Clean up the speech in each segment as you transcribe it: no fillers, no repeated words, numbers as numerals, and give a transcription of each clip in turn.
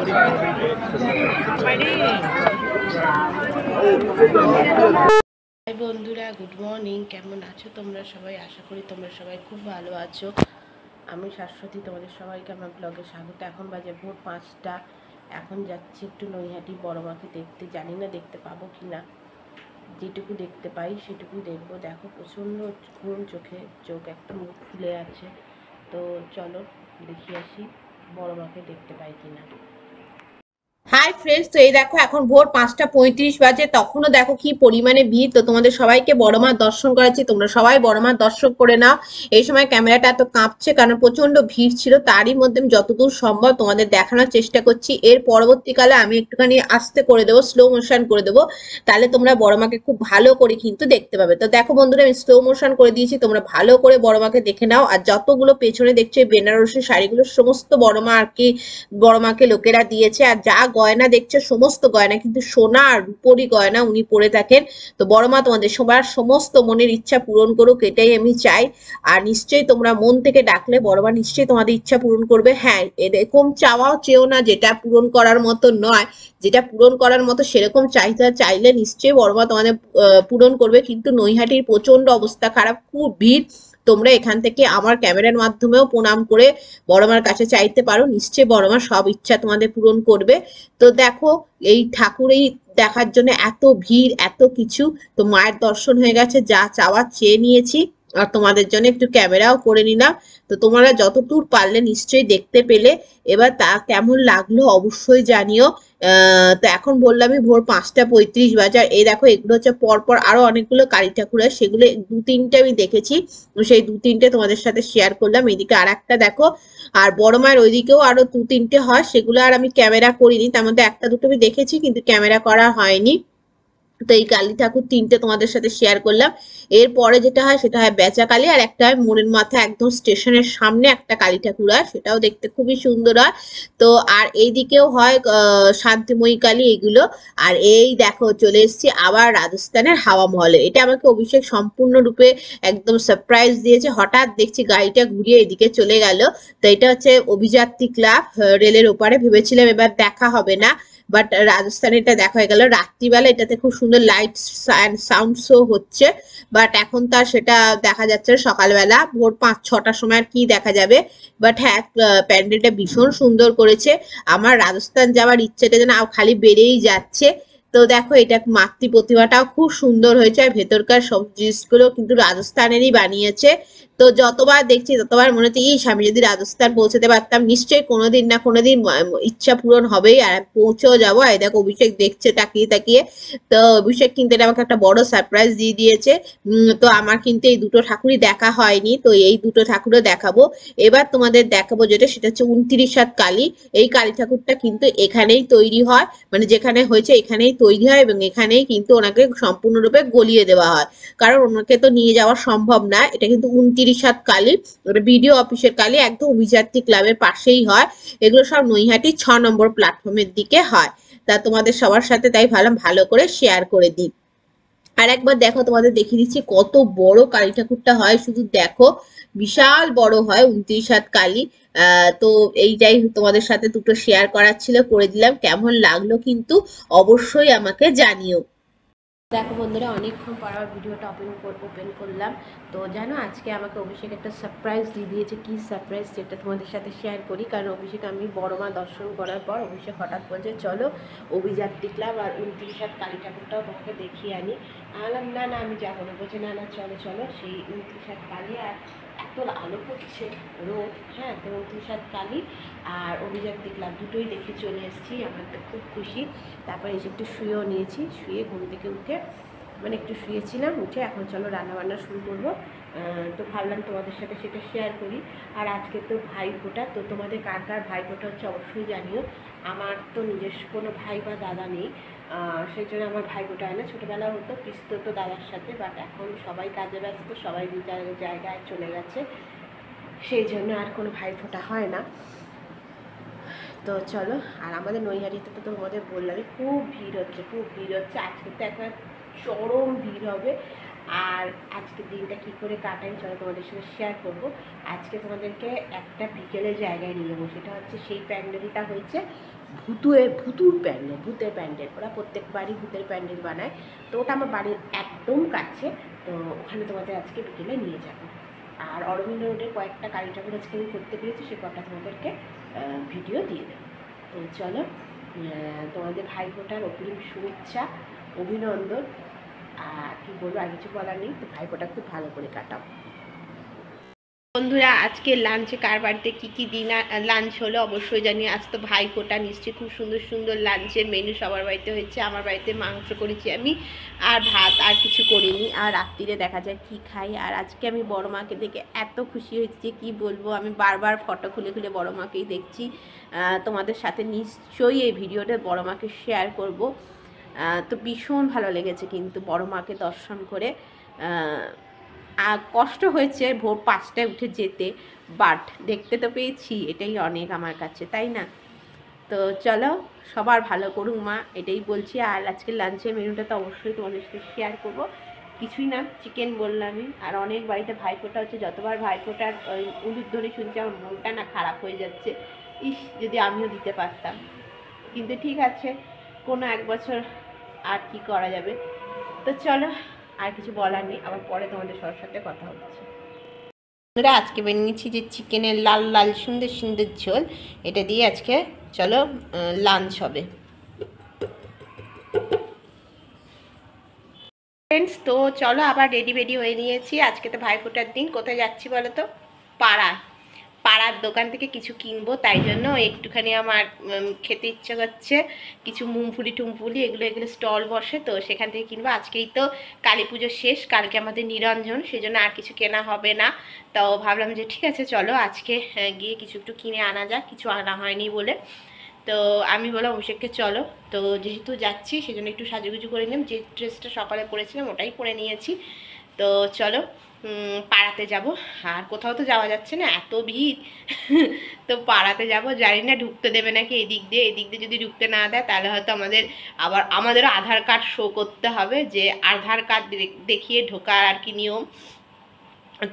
High বন্ধুরা, good morning. কেমন আছো তোমরা সবাই? আশা করি তোমরা সবাই খুব ভালো আছো। আমি শাশ্বতী, তোমাদের সবাইকে আমার ব্লগে স্বাগত। এখন বাজে ভোর 5টা। এখন যাচ্ছি একটু নৈহাটি বড় মাকে দেখতে। জানি না দেখতে পাবো কি না, যেটুকু দেখতে পাই সেটুকুই দেখবো। দেখো প্রচণ্ড ঘুম, চোখ একটা মুখ ফুলে আছে। তো চলো দেখি আসি বড় মাকে দেখতে পাই কিনা। হাই ফ্রেন্ডস, তো এই দেখো এখন ভোর 5টা 35 বাজে। তখনও দেখো কি পরিমাণে ভিড়। তো তোমাদের সবাইকে বড় মার দর্শন করাচ্ছি, তোমরা সবাই বড় মার দর্শন করে নাও। এই সময় ক্যামেরাটা এত কাঁপছে কারণ প্রচন্ড ভিড় ছিল। তারই মধ্যে আমি যতদূর সম্ভব তোমাদের দেখানোর চেষ্টা করছি। এর পরবর্তীকালে আমি একটুখানি আস্তে করে দেবো, স্লো মোশন করে দেবো, তাহলে তোমরা বড় মাকে খুব ভালো করে কিন্তু দেখতে পাবে। তো দেখো বন্ধুরা, আমি স্লো মোশন করে দিয়েছি, তোমরা ভালো করে বড় মাকে দেখে নাও। আর যতগুলো পেছনে দেখছো এই বেনারসি শাড়িগুলো সমস্ত বড় মা আর কি বড় মাকে লোকেরা দিয়েছে। আর যা গয়না দেখছো সমস্ত গয়না কিন্তু সোনা আর রূপোরই গয়না উনি পরে থাকেন। তো বড় মা তোমাদের সবার সমস্ত মনের ইচ্ছা পূরণ করুক, এটাই আমি চাই। আর নিশ্চয়ই তোমরা মন থেকে ডাকলে বড় মা নিশ্চয়ই তোমাদের ইচ্ছা পূরণ করবে। হ্যাঁ, এরকম চাওয়াও চেও না যেটা পূরণ করার মতো নয়, যেটা পূরণ করার মতো সেরকম চাইলে নিশ্চয়ই বড় মা তোমাদের পূরণ করবে। কিন্তু নৈহাটির প্রচন্ড অবস্থা খারাপ, খুব ভিড়। তোমরা এখান থেকে আমার ক্যামেরার মাধ্যমেও প্রণাম করে বড় মার কাছে চাইতে পারো, নিশ্চয়ই বড় মা সব ইচ্ছা তোমাদের পূরণ করবে। তো দেখো এই ঠাকুরেই দেখার জন্য এত ভিড়, এত কিছু। তো মায়ের দর্শন হয়ে গেছে, যা চাওয়ার চেয়ে নিয়েছি। আর তোমাদের জন্য একটু ক্যামেরাও করে নিলাম। তো তোমরা যতদূর পারলে নিশ্চয়ই দেখতে পেলে। এবার তা কেমন লাগলো অবশ্যই জানিও। তো এখন বললামই ভোর 5টা 35 বাজে। আর এই দেখো এগুলো হচ্ছে পরপর আরো অনেকগুলো কালী ঠাকুর আছে, সেগুলো 2-3টে আমি দেখেছি। সেই 2-3টে তোমাদের সাথে শেয়ার করলাম। এদিকে আর একটা দেখো, আর বড় মায়ের ওইদিকেও আরো 2-3টে হয়, সেগুলো আর আমি ক্যামেরা করিনি। তার মধ্যে একটা দুটো আমি দেখেছি কিন্তু ক্যামেরা করা হয়নি। তো এই কালী ঠাকুর 3টে তোমাদের সাথে শেয়ার করলাম। এরপরে যেটা হয় সেটা হয় বেচা কালী, আর একটা হয় মোড়ের মাথা একদম স্টেশনের সামনে একটা কালী ঠাকুর হয়, সেটাও দেখতে খুবই সুন্দর হয়। তো আর এইদিকেও হয় শান্তিময়ী কালী, এগুলো। আর এই দেখো চলে এসেছি আবার রাজস্থানের হাওয়া মহলে। এটা আমাকে অভিষেক সম্পূর্ণরূপে একদম সারপ্রাইজ দিয়েছে। হঠাৎ দেখছি গাড়িটা ঘুরিয়ে এদিকে চলে গেল। তো এটা হচ্ছে অভিযাত্রী ক্লাব, রেলের ওপারে। ভেবেছিলাম এবার দেখা হবে না, বাট রাজস্থানে এটা দেখা হয়ে গেল রাত্রিবেলা। এটাতে খুব সুন্দর লাইট অ্যান্ড সাউন্ড শো হচ্ছে, বাট এখন তার সেটা দেখা যাচ্ছে সকালবেলা ভোর 5-6টার সময়। আর কি দেখা যাবে। বাট হ্যাঁ, প্যান্ডেলটা ভীষণ সুন্দর করেছে। আমার রাজস্থান যাওয়ার ইচ্ছেটা যেন খালি বেড়েই যাচ্ছে। তো দেখো এটা মাতৃ প্রতিমাটাও খুব সুন্দর হয়েছে, আর ভেতরকার সব জিনিসগুলো কিন্তু রাজস্থানেরই বানিয়েছে। তো যতবার দেখছি ততবার মনে হচ্ছে ইস, আমি যদি রাজস্থান পৌঁছতে পারতাম। নিশ্চয়ই কোনোদিন না কোনোদিন ইচ্ছা পূরণ হবেই, আর পৌঁছেও যাবো। এই দেখো অভিষেক দেখছে তাকিয়ে তাকিয়ে। তো অভিষেক কিন্তু এটা আমাকে একটা বড় সারপ্রাইজ দিয়ে দিয়েছে। তো আমার কিন্তু এই দুটো ঠাকুরই দেখা হয়নি, তো এই দুটো ঠাকুরও দেখাবো। এবার তোমাদের দেখাবো যেটা, সেটা হচ্ছে 29 হাত কালী। এই কালী ঠাকুরটা কিন্তু এখানেই তৈরি হয়, মানে যেখানে হয়েছে এখানেই তৈরি হয়, এবং এখানেই কিন্তু ওনাকে সম্পূর্ণরূপে গলিয়ে দেওয়া হয়। কারণ ওনাকে তো নিয়ে যাওয়া সম্ভব না। এটা কিন্তু 29 হাত কালী, ওটা বিডিও অফিসের কালী, একদম অভিযাত্রী ক্লাবের পাশেই হয়। এগুলো সব নৈহাটি 6 নম্বর প্ল্যাটফর্মের দিকে হয়। তা তোমাদের সবার সাথে তাই ভালো করে শেয়ার করে দিই। আর একবার দেখো তোমাদের দেখিয়ে দিচ্ছি কত বড় কালী ঠাকুরটা হয়, শুধু দেখো বিশাল বড় হয় 29 হাত কালী। তো এইটাই তোমাদের সাথে দুটো শেয়ার করার ছিল, করে দিলাম। কেমন লাগলো কিন্তু অবশ্যই আমাকে জানিও। দেখো বন্ধুরা, অনেকক্ষণ পর আবার ভিডিওটা ওপেন করলাম। তো জানো আজকে আমাকে অভিষেক একটা সারপ্রাইজ দিয়ে দিয়েছে। কি সারপ্রাইজ সেটা তোমাদের সাথে শেয়ার করি। কারণ অভিষেক, আমি বড় মা দর্শন করার পর অভিষেক হঠাৎ বলছে চলো অভিযাত্রী ক্লাব আর 29 হাত কালী ঠাকুরটাও তোমাকে দেখিয়ে আনি। আনলাম না না আমি যাবো না। বলছে না না চলো চলো। সেই 29 হাত কালী, আর এত আলো করছে রোদ, হ্যাঁ। তো 29 হাত কালী আর অভিযাত্রী ক্লাব দুটোই দেখে চলে এসেছি। আমার তো খুব খুশি। তারপরে এসে একটু শুয়েও নিয়েছি। শুয়ে ঘুম থেকে উঠে, মানে একটু শুয়েছিলাম, উঠে এখন চলো রান্নাবান্না শুরু করবো। তো ভাবলাম তোমাদের সাথে সেটা শেয়ার করি। আর আজকে তো ভাইফোঁটা। তো তোমাদের কার কার ভাইফোঁটা হচ্ছে অবশ্যই জানিও। আমার তো নিজস্ব কোনো ভাই বা দাদা নেই, সেই জন্য আমার ভাইফোঁটা হয় না। ছোটোবেলা হতো, পিসতো তো দাদার সাথে, বাট এখন সবাই কাজে ব্যস্ত, সবাই নিজের জায়গায় চলে গেছে, সেই জন্য আর কোনো ভাইফোঁটা হয় না। তো চলো। আর আমাদের নৈহাটিতে তো তোমাদের বললামই খুব ভিড় হচ্ছে, খুব ভিড় হচ্ছে। আজকে তো একটা চরম ভিড় হবে। আর আজকের দিনটা কী করে কাটাই চলো তোমাদের সঙ্গে শেয়ার করবো। আজকে তোমাদেরকে একটা বিকেলের জায়গায় নিয়ে যাবো, সেটা হচ্ছে সেই প্যান্ডেলটা হয়েছে ভূতুর প্যান্ডেল, ভূতের প্যান্ডেল। ওরা প্রত্যেকবারই ভূতের প্যান্ডেল বানায়, তো ওটা আমার বাড়ির একদম কাছে। তো ওখানে তোমাদের আজকে বিকেলে নিয়ে যাবো। আর অরবিন্দ রোডের কয়েকটা কালী ঠাকুর আজকে আমি করতে পেরেছি, সে কটা তোমাদেরকে ভিডিও দিয়ে দেবো। তো চলো, তোমাদের ভাইফোঁটার অগ্রিম শুভেচ্ছা, অভিনন্দন। আর কি বলবো, আর কিছু বলার নেই। তো ভাইফোঁটা খুব ভালো করে কাটাও। বন্ধুরা, আজকে লাঞ্চে কার বাড়িতে কী কী ডিনার লাঞ্চ হলো অবশ্যই জানি। আজ তো ভাইফোঁটা, নিশ্চয়ই খুব সুন্দর সুন্দর লাঞ্চের মেনু সবার বাড়িতে হয়েছে। আমার বাড়িতে মাংস করেছি আমি, আর ভাত, আর কিছু করিনি। আর রাত্রিরে দেখা যায় কি খাই। আর আজকে আমি বড় মাকে দেখে এত খুশি হয়েছি যে কী বলবো। আমি বারবার ফটো খুলে খুলে বড় মাকেই দেখছি। তোমাদের সাথে নিশ্চয়ই এই ভিডিওটা বড় মাকে শেয়ার করব। তো ভীষণ ভালো লেগেছে কিন্তু বড় মাকে দর্শন করে। আর কষ্ট হয়েছে ভোর 5টায় উঠে যেতে, বাট দেখতে তো পেয়েছি, এটাই অনেক আমার কাছে, তাই না? তো চলো, সবার ভালো করুক মা, এটাই বলছি। আর আজকে লাঞ্চের মেনুটা তো অবশ্যই তোমাদের সাথে শেয়ার করবো। কিছুই না, চিকেন বললামই। আর অনেক বাড়িতে ভাইফোঁটা হচ্ছে, যতবার ভাইফোঁটার উলুধ্বনি শুনছি আমার মনটা না খারাপ হয়ে যাচ্ছে। ইস, যদি আমিও দিতে পারতাম। কিন্তু ঠিক আছে, কোনো এক বছর আর কি করা যাবে। তো চলো, আর কিছু বলার নেই, আবার পরে তোমাদের সবার সাথে কথা হচ্ছে। আমরা আজকে বানিয়েছি যে চিকেনের লাল লাল সুন্দর সুন্দর ঝোল, এটা দিয়ে আজকে চলো লাঞ্চ হবে। ফ্রেন্ডস, তো চলো আবার রেডি হয়ে নিয়েছি। আজকে তো ভাইফোঁটার দিন। কোথায় যাচ্ছি বলো তো? পাড়ার দোকান থেকে কিছু কিনবো, তাই জন্য একটুখানি আমার খেতে ইচ্ছে করছে। কিছু মুমফুলি টুমফুলি এগুলো স্টল বসে, তো সেখান থেকে কিনবো। আজকেই তো কালী পুজো শেষ, কালকে আমাদের নিরঞ্জন, সেজন্য আর কিছু কেনা হবে না। তো ভাবলাম যে ঠিক আছে চলো আজকে গিয়ে কিছু একটু কিনে আনা যাক, কিছু আনা হয়নি বলে। তো আমি বললাম অভিষেককে চলো। তো যেহেতু যাচ্ছি সেজন্য একটু সাজুগুজু করে নিলাম। যে ড্রেসটা সকালে পরেছিলাম ওটাই পরে নিয়েছি। তো চলো পাড়াতে যাব। আর কোথাও তো যাওয়া যাচ্ছে না, এত ভিড়। তো পাড়াতে যাব, জানি না ঢুকতে দেবে নাকি এদিক দিয়ে। যদি ঢুকতে না দেয় তাহলে হয়তো আমাদেরও আধার কার্ড শো করতে হবে, যে আধার কার্ড দেখিয়ে ঢোকার আর কি নিয়ম।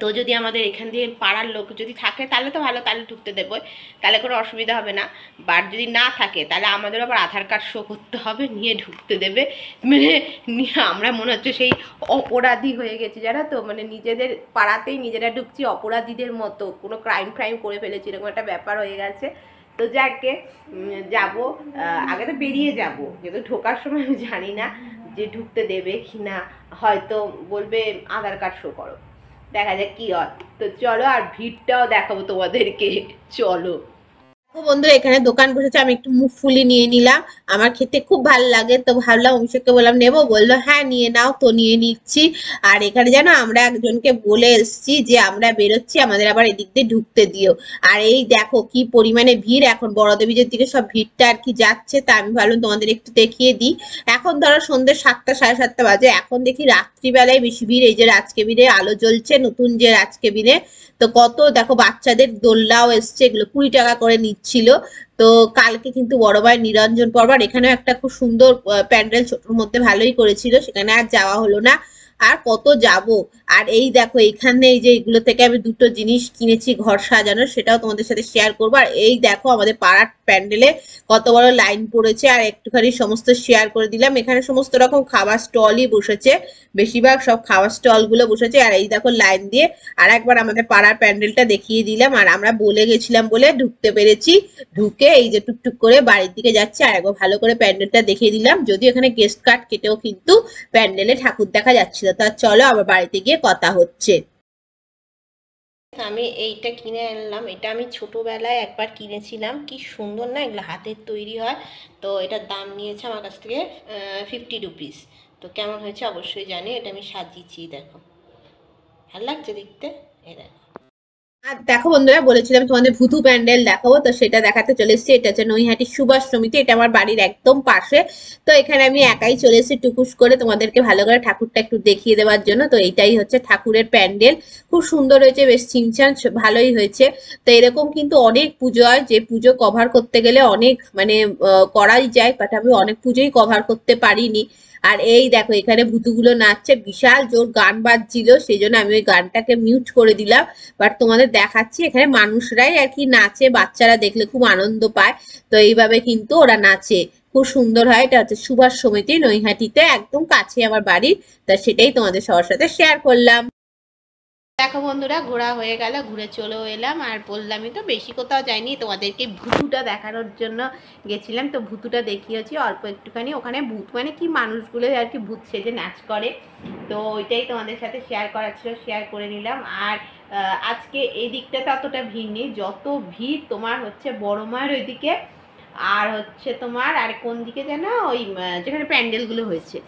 তো যদি আমাদের এখান দিয়ে পাড়ার লোক যদি থাকে তাহলে তো ভালো, তাহলে ঢুকতে দেবো, তাহলে কোনো অসুবিধা হবে না। বাট যদি না থাকে তাহলে আমাদের আবার আধার কার্ড শো করতে হবে, নিয়ে ঢুকতে দেবে। মানে আমরা মনে হচ্ছে সেই অপরাধী হয়ে গেছি, যারা তো মানে নিজেদের পাড়াতেই নিজেরা ঢুকছি অপরাধীদের মতো, কোনো ক্রাইম করে ফেলেছি, এরকম একটা ব্যাপার হয়ে গেছে। তো যাকে যাবো, আগে তো বেরিয়ে যাবো, যেহেতু ঢোকার সময় আমি জানি না যে ঢুকতে দেবে কি না, হয়তো বলবে আধার কার্ড শো করো, দেখা যাক কি হয়। তো চলো, আর ভিড়টাও দেখাবো তোমাদেরকে, চলো। বন্ধুরা, এখানে দোকান বসেছে, আমি একটু মুখফুলি নিয়ে নিলাম, আমার খেতে খুব ভালো লাগে। তো ভাবলাম অভিষেককে বললাম নেবো, বললো হ্যাঁ নিয়ে নাও। তো নিয়ে নিচ্ছি। আর এখানে জানো আমরা একজনকে বলে এসছি যে আমরা বেরোচ্ছি, আমাদের আবার এদিক দিয়ে ঢুকতে দিও। আর এই দেখো কি পরিমাণে ভিড়, এখন বড়দেবীদের দিকে সব ভিড়টা আর কি যাচ্ছে। তা আমি ভাবলাম তোমাদের একটু দেখিয়ে দিই। এখন ধরো সন্ধ্যে 7টা 7:30 বাজে, এখন দেখি রাত্রিবেলায় বেশি ভিড়। এই যে রাজকেবিরে আলো জ্বলছে, নতুন যে রাজকেবিরে, তো কত দেখো বাচ্চাদের দোলনাও এসছে, এগুলো 20 টাকা করে নিচ্ছিল। তো কালকে কিন্তু বড় ভাই নিরঞ্জন পর্ব, এখানেও একটা খুব সুন্দর প্যান্ডেল ছোটর মধ্যে ভালোই করেছিল, সেখানে আর যাওয়া হলো না। আর কত যাব। আর এই দেখো এইখানে এই যে এগুলো থেকে আমি দুটো জিনিস কিনেছি ঘর সাজানোর, সেটাও তোমাদের সাথে শেয়ার করবো। আর এই দেখো আমাদের পাড়ার প্যান্ডেলে কত বড় লাইন পড়েছে, আর একটুখানি সমস্ত শেয়ার করে দিলাম। এখানে সমস্ত রকম খাবার স্টলই বসেছে, বেশিরভাগ সব খাবার স্টল গুলো বসেছে। আর এই দেখো লাইন দিয়ে আর একবার আমাদের পাড়ার প্যান্ডেলটা দেখিয়ে দিলাম। আর আমরা বলে গেছিলাম বলে ঢুকতে পেরেছি, ঢুকে এই যে টুকটুক করে বাড়ির দিকে যাচ্ছি। আর একবার ভালো করে প্যান্ডেলটা দেখিয়ে দিলাম, যদিও এখানে গেস্ট কার্ড কেটেও কিন্তু প্যান্ডেলে ঠাকুর দেখা যাচ্ছিল। তা চলো আবার বাড়িতে গিয়ে কথা হচ্ছে। আমি এইটা কিনে আনলাম, এটা আমি ছোটবেলায় একবার কিনেছিলাম, কি সুন্দর না, এগুলো হাতের তৈরি হয়। তো এটার দাম নিয়েছে আমার কাছ থেকে 50 রুপিস। তো কেমন হয়েছে অবশ্যই জানি, এটা আমি সাজিয়েছি, দেখো ভালো লাগছে দেখতে, এই দেখো। আর দেখো বন্ধুরা, বলেছিলাম তোমাদের ভুতু প্যান্ডেল দেখাবো, তো সেটা দেখাতে চলে এসেছি। এটা হচ্ছে নৈহাটি সুভাষ সমিতি, এটা আমার বাড়ির একদম পাশে। তো এখানে আমি একাই চলে এসেছি টুকুস করে তোমাদেরকে ভালো করে ঠাকুরটা একটু দেখিয়ে দেওয়ার জন্য। তো এইটাই হচ্ছে ঠাকুরের প্যান্ডেল, খুব সুন্দর হয়েছে, বেশ চিনচান ভালোই হয়েছে। তো এরকম কিন্তু অনেক পুজো হয়, যে পুজো কভার করতে গেলে অনেক মানে করাই যায়, বাট আমি অনেক পুজোই কভার করতে পারিনি। আর এই দেখো এখানে ভুতুগুলো নাচছে, বিশাল জোর গান বাজছিল, সেই জন্য আমি ওই গানটাকে মিউট করে দিলাম। বাট তোমাদের দেখাচ্ছি এখানে মানুষরাই আর কি নাচে, বাচ্চারা দেখলে খুব আনন্দ পায়। তো এইভাবে কিন্তু ওরা নাচে, খুব সুন্দর হয়। এটা হচ্ছে সুভাষ সমিতি, নৈহাটিতে, একদম কাছে আমার বাড়ির। তা সেটাই তোমাদের সবার সাথে শেয়ার করলাম। দেখো বন্ধুরা, ঘোরা হয়ে গেল, ঘুরে চলেও এলাম। আর বললামই তো, বেশি কোথাও যাইনি, তোমাদেরকে ভুতুটা দেখানোর জন্য গেছিলাম। তো ভুতুটা দেখিয়েছি অল্প একটুখানি। ওখানে ভূত মানে কি, মানুষগুলো আর কি ভূত সেজে নাচ করে। তো ওইটাই তোমাদের সাথে শেয়ার করার ছিল, শেয়ার করে নিলাম। আর আজকে এই দিকটাতে অতটা ভিড় নেই, যত ভিড় তোমার হচ্ছে বড় মায়ের ওইদিকে, আর হচ্ছে তোমার আর কোন দিকে যেন, ওই যেখানে প্যান্ডেলগুলো হয়েছে।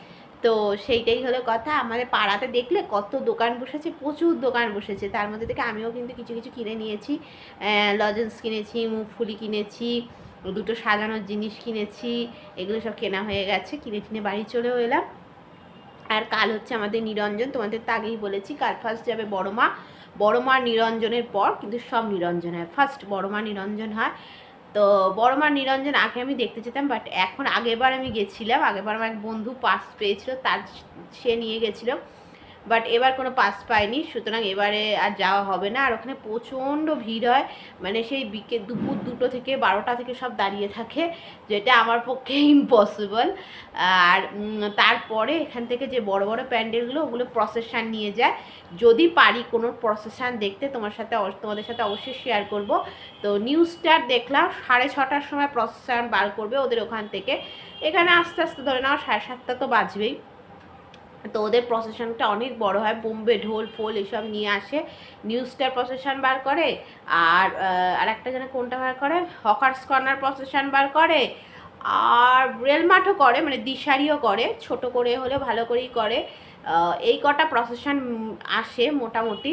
তো সেইটাই হলো কথা। আমাদের পাড়াতে দেখলে কত দোকান বসেছে, প্রচুর দোকান বসেছে। তার মধ্যে থেকে আমিও কিন্তু কিছু কিছু কিনে নিয়েছি। লজেন্স কিনেছি, মুখফুলি কিনেছি, দুটো সাজানোর জিনিস কিনেছি। এগুলো সব কেনা হয়ে গেছে, কিনে টিনে বাড়ি চলেও এলাম। আর কাল হচ্ছে আমাদের নিরঞ্জন, তোমাদের তো আগেই বলেছি। কাল ফার্স্ট যাবে বড় মা। বড় মা নিরঞ্জনের পর কিন্তু সব নিরঞ্জন হয়, ফার্স্ট বড় মা নিরঞ্জন হয়। তো বড় মার নিরঞ্জন আগে আমি দেখতে যেতাম, বাট এখন আগেরবার আমি গেছিলাম, আগেরবার আমার এক বন্ধু পাস পেয়েছিল, তার সে নিয়ে গেছিলো। বাট এবার কোনো পাস পাইনি, সুতরাং এবারে আর যাওয়া হবে না। আর ওখানে প্রচণ্ড ভিড় হয়, মানে সেই দুপুর 2টো থেকে 12টা থেকে সব দাঁড়িয়ে থাকে, যেটা আমার পক্ষে ইম্পসিবল। আর তারপরে এখান থেকে যে বড় বড় প্যান্ডেলগুলো, ওগুলো প্রসেশন নিয়ে যায়। যদি পারি কোনো প্রসেশন দেখতে তোমাদের সাথে অবশ্যই শেয়ার করব। তো নিউ স্টার দেখলাম 6:30টার সময় প্রসেশন বার করবে ওদের ওখান থেকে। এখানে আস্তে আস্তে ধরে নাও 7:30টা তো বাজবেই। তো ওদের প্রসেশনটা অনেক বড় হয়, বোম্বে ঢোল ফোল এসব নিয়ে আসে। নিউ স্টার প্রসেশন বার করে, আর একটা যেন কোনটা বার করে, হকার্স কর্নার প্রসেশন বার করে, আর রেল মাঠও করে, মানে দিশারিও করে, ছোট করে হলে ভালো করেই করে। এই কটা প্রসেশন আসে মোটামুটি।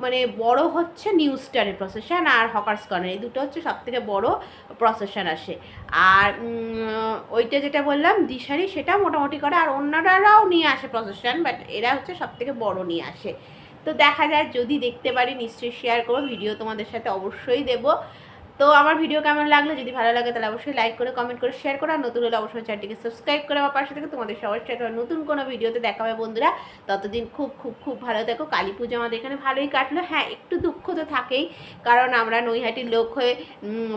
মানে বড় হচ্ছে নিউ স্টারের প্রসেশন আর হকার্স কর্নার, এই দুটো হচ্ছে সবথেকে বড় প্রসেশন আসে। আর ওইটা যেটা বললাম দিশারি, সেটা মোটামুটি করে। আর অন্যরাও নিয়ে আসে প্রসেশন, বাট এরা হচ্ছে সবথেকে বড় নিয়ে আসে। তো দেখা যায়, যদি দেখতে পারি নিশ্চয়ই শেয়ার করবো, ভিডিও তোমাদের সাথে অবশ্যই দেবো। তো আমার ভিডিও কেমন লাগলো, যদি ভালো লাগে তাহলে অবশ্যই লাইক করে, কমেন্ট করে, শেয়ার করো। আর নতুন হলে অবশ্যই চ্যানেলটিকে সাবস্ক্রাইব করে আমার পাশে থেকে। তোমাদের সবার সাথে নতুন কোনো ভিডিওতে দেখা হবে বন্ধুরা। ততদিন খুব খুব খুব ভালো থেকো। কালী পুজো আমাদের এখানে ভালোই কাটলো। হ্যাঁ, একটু দুঃখ তো থাকেই, কারণ আমরা নৈহাটির লোক হয়ে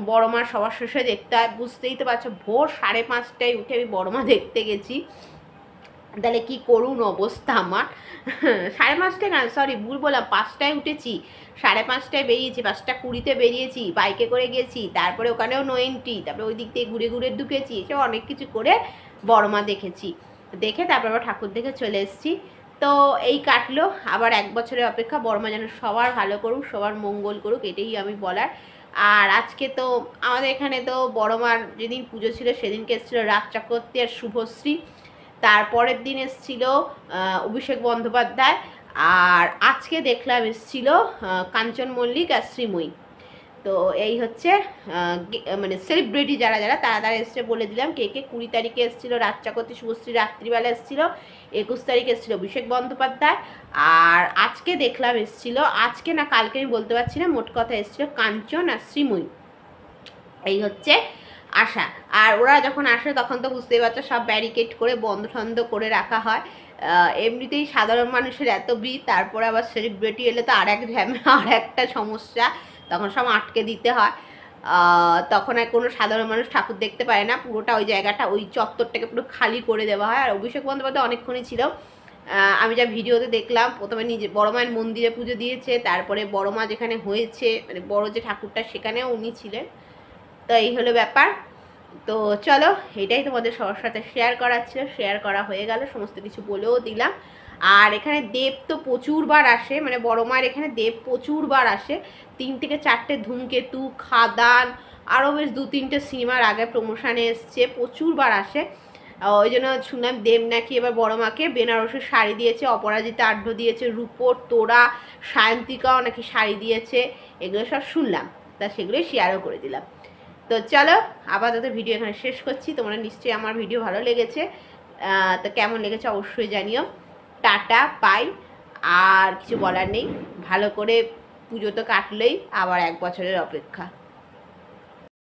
বড় মার সবার শেষে দেখতে হয়। বুঝতেই তো পারছো, ভোর 5:30টায় উঠে আমি বড় মা দেখতে গেছি। তাহলে কি করুন অবস্থা আমার। 5:30টায় না, সরি ভুল বললাম, 5টায় উঠেছি, 5:30টায় বেরিয়েছি, 5:20-তে বেরিয়েছি, বাইকে করে গেছি, তারপরে ওখানেও নো এন্ট্রি, তারপরে ওই দিক থেকে ঘুরে ঘুরে ঢুকেছি, এসব অনেক কিছু করে বড় মা দেখেছি। দেখে তারপর আবার ঠাকুর দেখে চলে এসেছি। তো এই কাটলো। আবার 1 বছরের অপেক্ষা, বড় মা যেন সবার ভালো করুক, সবার মঙ্গল করুক, এটাই আমি বলার। আর আজকে তো আমাদের এখানে তো বড় মার যেদিন পুজো ছিল সেদিনকে এসেছিলো রাজ চক্রবর্তী আর শুভশ্রী। তারপরের দিন এসেছিল অভিষেক বন্দ্যোপাধ্যায়। আর আজকে দেখলাম এসেছিল কাঞ্চন মল্লিক আর শ্রীময়ী। তো এই হচ্ছে মানে সেলিব্রিটি যারা যারা তারা তারা এসছে, বলে দিলাম কে কে। 20 তারিখে এসেছিলো রাজ চক্রবর্তী, শুভশ্রী রাত্রিবেলা এসেছিলো। 21 তারিখে এসেছিলো অভিষেক বন্দ্যোপাধ্যায়। আর আজকে দেখলাম এসেছিলো, আজকে না কালকে আমি বলতে পারছি না, মোট কথা এসেছিলো কাঞ্চন আর শ্রীময়ী। এই হচ্ছে আসা। আর ওরা যখন আসে তখন তো বুঝতেই পারছো, সব ব্যারিকেড করে বন্ধ ঠন্ধ করে রাখা হয়। এমনিতেই সাধারণ মানুষের এত ভিড়, তারপরে আবার সেলিব্রিটি এলে তো আর এক ঝামেলা, আর একটা সমস্যা, তখন সব আটকে দিতে হয়। তখন আর কোনো সাধারণ মানুষ ঠাকুর দেখতে পারে না, পুরোটা ওই জায়গাটা, ওই চত্বরটাকে পুরো খালি করে দেওয়া হয়। আর অভিষেক বন্দ্যোপাধ্যায় অনেকক্ষণই ছিল। আমি যা ভিডিওতে দেখলাম, প্রথমে নিজে বড় মায়ের মন্দিরে পুজো দিয়েছে, তারপরে বড় মা যেখানে হয়েছে, মানে বড় যে ঠাকুরটা, সেখানেও উনি ছিলেন। তো এই হলো ব্যাপার। তো চলো, এটাই তোমাদের সবার সাথে শেয়ার করার ছিল, শেয়ার করা হয়ে গেল, সমস্ত কিছু বলেও দিলাম। আর এখানে দেব তো প্রচুরবার আসে, মানে বড় মায়ের এখানে দেব প্রচুরবার আসে। 3 থেকে 4টে ধূমকেতু, খাদান, আরও বেশ 2-3টে সিনেমার আগে প্রমোশনে এসছে, প্রচুরবার আসে। ওই জন্য শুনলাম দেব নাকি এবার বড় মাকে বেনারসের শাড়ি দিয়েছে, অপরাজিতা আঢ্য দিয়েছে, রূপোর তোড়া, সায়ন্তিকাও নাকি শাড়ি দিয়েছে, এগুলো সব শুনলাম। তা সেগুলোই শেয়ারও করে দিলাম। তো চলো, আপাতত ভিডিও এখানে শেষ করছি। তোমরা নিশ্চয়ই আমার ভিডিও ভালো লেগেছে, তো কেমন লেগেছে অবশ্যই জানিও। টাটা, পাই। আর কিছু বলার নেই, ভালো করে পুজো তো কাটলেই, আবার 1 বছরের অপেক্ষা।